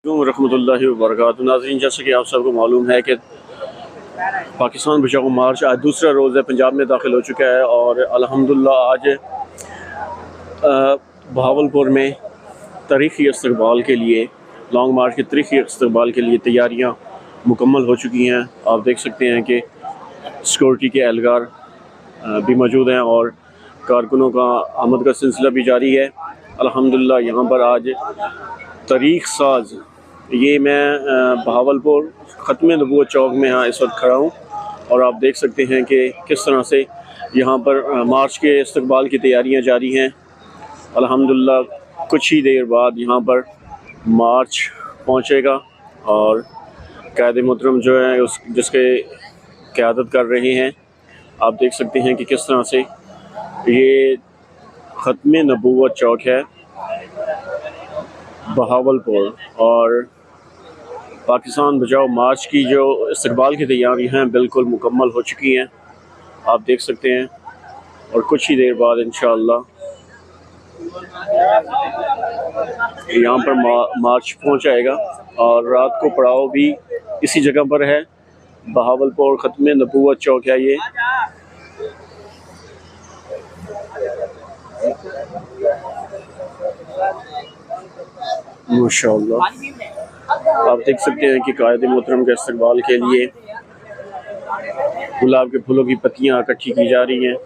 रहमतुल्लाहि व बरकातहू। नाज़रीन, जैसे कि आप सबको मालूम है कि पाकिस्तान बचाओ मार्च आज दूसरा रोज़ है, पंजाब में दाखिल हो चुका है और अल्हम्दुलिल्लाह आज बहावलपुर में तारीख़ी इस्तक़बाल के लिए, लॉन्ग मार्च के तारीख़ी इस्तक़बाल के लिए तैयारियां मुकम्मल हो चुकी हैं। आप देख सकते हैं कि सिक्योरिटी के एहलकार भी मौजूद हैं और कारकुनों का आमद का सिलसिला भी जारी है। अल्हम्दुलिल्लाह यहाँ पर आज तारीख़ साज, ये मैं बहावलपुर ख़त्म नबूवत चौक में यहाँ इस वक्त खड़ा हूँ और आप देख सकते हैं कि किस तरह से यहाँ पर मार्च के इस्तक़बाल की तैयारियाँ जारी हैं। अल्हम्दुलिल्लाह कुछ ही देर बाद यहाँ पर मार्च पहुँचेगा और क़ायद मोहतरम जो है उस जिसके क़यादत कर रहे हैं, आप देख सकते हैं कि किस तरह से ये ख़त्म नबूवत चौक है बहावलपुर और पाकिस्तान बचाओ मार्च की जो इस्तक़बाल की तैयारियां हैं बिल्कुल मुकम्मल हो चुकी हैं, आप देख सकते हैं। और कुछ ही देर बाद इंशाअल्लाह यहाँ पर मार्च पहुँच जाएगा और रात को पड़ाव भी इसी जगह पर है। बहावलपुर ख़त्म नबूवत चौक है ये। माशाअल्लाह आप देख सकते हैं कि क़ायद मोहतरम के इस्तक़बाल के लिए गुलाब के फूलों की पत्तियाँ इकट्ठी की जा रही हैं।